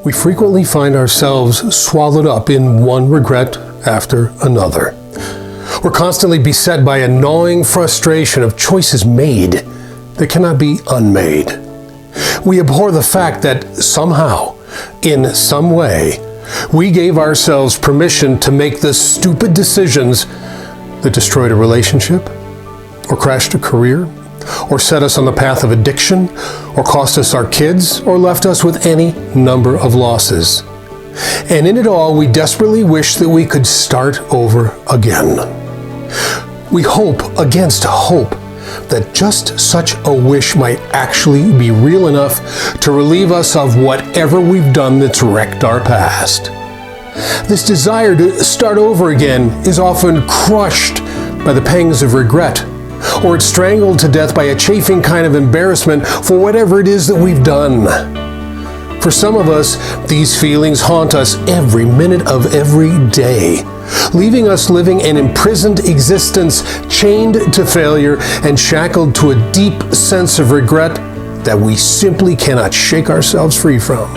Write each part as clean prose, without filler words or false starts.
We frequently find ourselves swallowed up in one regret after another. We're constantly beset by a gnawing frustration of choices made that cannot be unmade. We abhor the fact that somehow, in some way, we gave ourselves permission to make the stupid decisions that destroyed a relationship, or crashed a career, or set us on the path of addiction, or cost us our kids, or left us with any number of losses. And in it all, we desperately wish that we could start over again. We hope against hope that just such a wish might actually be real enough to relieve us of whatever we've done that's wrecked our past. This desire to start over again is often crushed by the pangs of regret, or it's strangled to death by a chafing kind of embarrassment for whatever it is that we've done. For some of us, these feelings haunt us every minute of every day, leaving us living an imprisoned existence, chained to failure and shackled to a deep sense of regret that we simply cannot shake ourselves free from.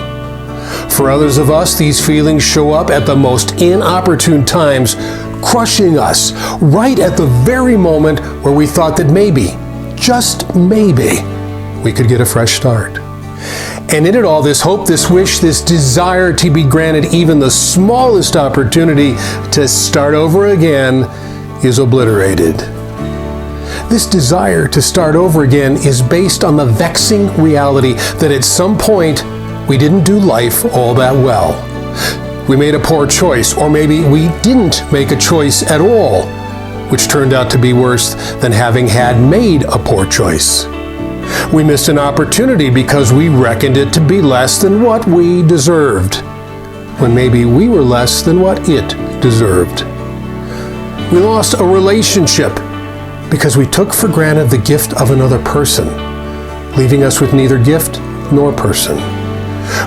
For others of us, these feelings show up at the most inopportune times, crushing us right at the very moment where we thought that maybe, just maybe, we could get a fresh start. And in it all, this hope, this wish, this desire to be granted even the smallest opportunity to start over again is obliterated. This desire to start over again is based on the vexing reality that at some point we didn't do life all that well. We made a poor choice, or maybe we didn't make a choice at all, which turned out to be worse than having had made a poor choice. We missed an opportunity because we reckoned it to be less than what we deserved, when maybe we were less than what it deserved. We lost a relationship because we took for granted the gift of another person, leaving us with neither gift nor person.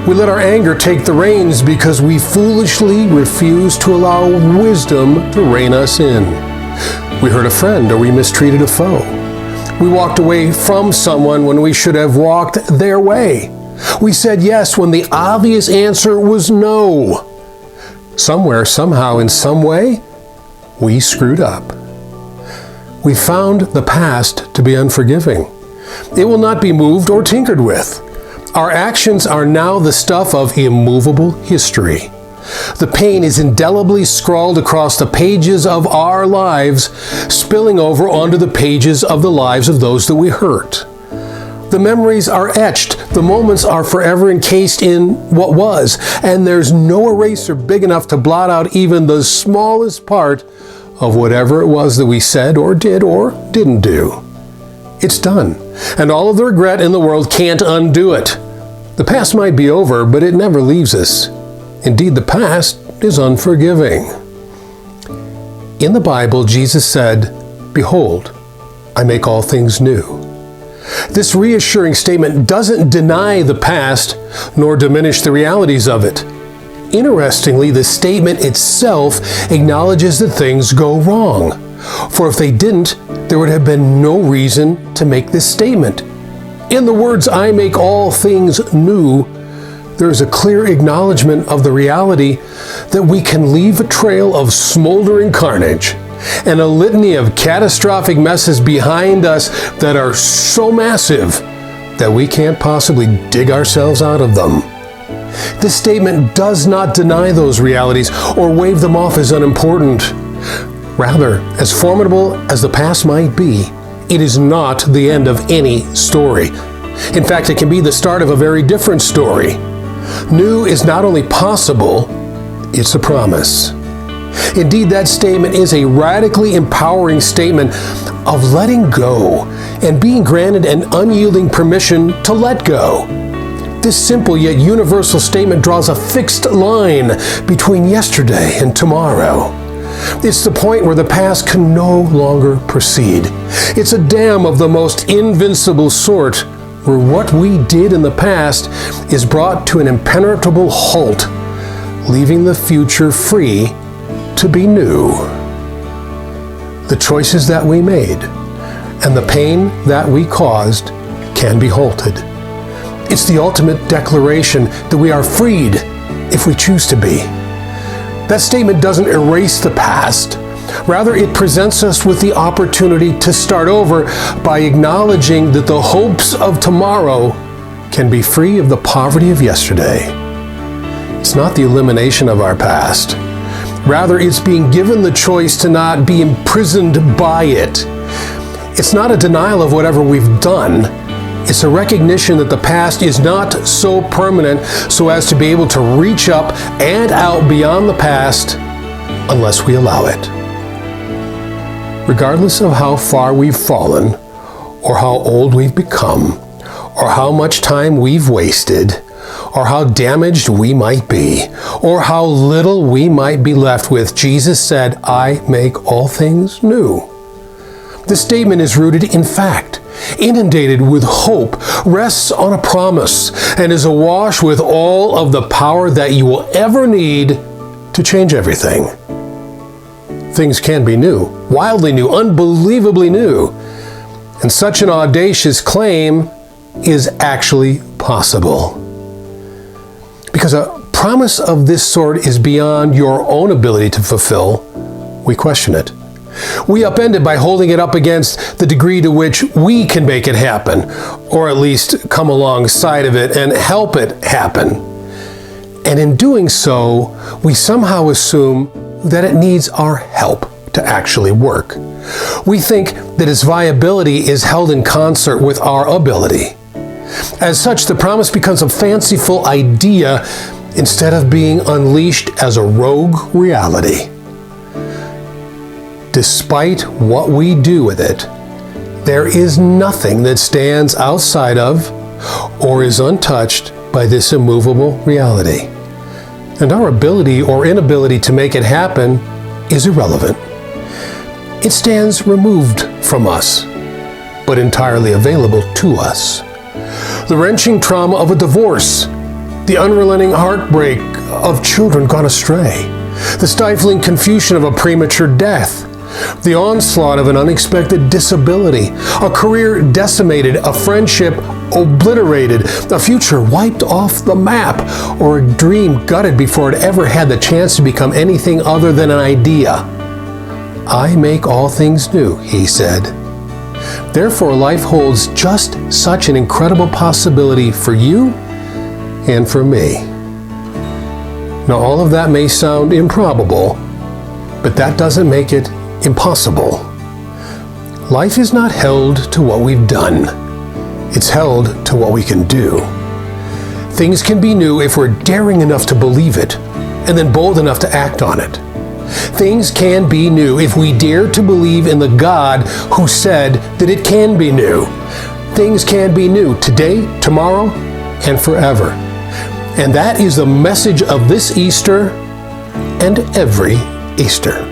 We let our anger take the reins because we foolishly refused to allow wisdom to rein us in. We hurt a friend, or we mistreated a foe. We walked away from someone when we should have walked their way. We said yes when the obvious answer was no. Somewhere, somehow, in some way, we screwed up. We found the past to be unforgiving. It will not be moved or tinkered with. Our actions are now the stuff of immovable history. The pain is indelibly scrawled across the pages of our lives, spilling over onto the pages of the lives of those that we hurt. The memories are etched, the moments are forever encased in what was, and there's no eraser big enough to blot out even the smallest part of whatever it was that we said or did or didn't do. It's done, and all of the regret in the world can't undo it. The past might be over, but it never leaves us. Indeed, the past is unforgiving. In the Bible, Jesus said, "Behold, I make all things new." This reassuring statement doesn't deny the past, nor diminish the realities of it. Interestingly, the statement itself acknowledges that things go wrong. For if they didn't, there would have been no reason to make this statement. In the words, "I make all things new," there is a clear acknowledgement of the reality that we can leave a trail of smoldering carnage and a litany of catastrophic messes behind us that are so massive that we can't possibly dig ourselves out of them. This statement does not deny those realities or wave them off as unimportant. Rather, as formidable as the past might be, it is not the end of any story. In fact, it can be the start of a very different story. New is not only possible, it's a promise. Indeed, that statement is a radically empowering statement of letting go and being granted an unyielding permission to let go. This simple yet universal statement draws a fixed line between yesterday and tomorrow. It's the point where the past can no longer proceed. It's a dam of the most invincible sort, where what we did in the past is brought to an impenetrable halt, leaving the future free to be new. The choices that we made and the pain that we caused can be halted. It's the ultimate declaration that we are freed if we choose to be. That statement doesn't erase the past. Rather, it presents us with the opportunity to start over by acknowledging that the hopes of tomorrow can be free of the poverty of yesterday. It's not the elimination of our past. Rather, it's being given the choice to not be imprisoned by it. It's not a denial of whatever we've done. It's a recognition that the past is not so permanent so as to be able to reach up and out beyond the past unless we allow it. Regardless of how far we've fallen, or how old we've become, or how much time we've wasted, or how damaged we might be, or how little we might be left with, Jesus said, "I make all things new." This statement is rooted in fact, inundated with hope, rests on a promise, and is awash with all of the power that you will ever need to change everything. Things can be new, wildly new, unbelievably new. And such an audacious claim is actually possible. Because a promise of this sort is beyond your own ability to fulfill, we question it. We upend it by holding it up against the degree to which we can make it happen, or at least come alongside of it and help it happen. And in doing so, we somehow assume that it needs our help to actually work. We think that its viability is held in concert with our ability. As such, the promise becomes a fanciful idea instead of being unleashed as a rogue reality. Despite what we do with it, there is nothing that stands outside of or is untouched by this immovable reality. And our ability or inability to make it happen is irrelevant. It stands removed from us, but entirely available to us. The wrenching trauma of a divorce, the unrelenting heartbreak of children gone astray, the stifling confusion of a premature death, the onslaught of an unexpected disability, a career decimated, a friendship obliterated, a future wiped off the map, or a dream gutted before it ever had the chance to become anything other than an idea. I make all things new, he said. Therefore, life holds just such an incredible possibility for you and for me. Now, all of that may sound improbable, but that doesn't make it impossible. Life is not held to what we've done. It's held to what we can do. Things can be new if we're daring enough to believe it, and then bold enough to act on it. Things can be new if we dare to believe in the God who said that it can be new. Things can be new today, tomorrow, and forever. And that is the message of this Easter and every Easter.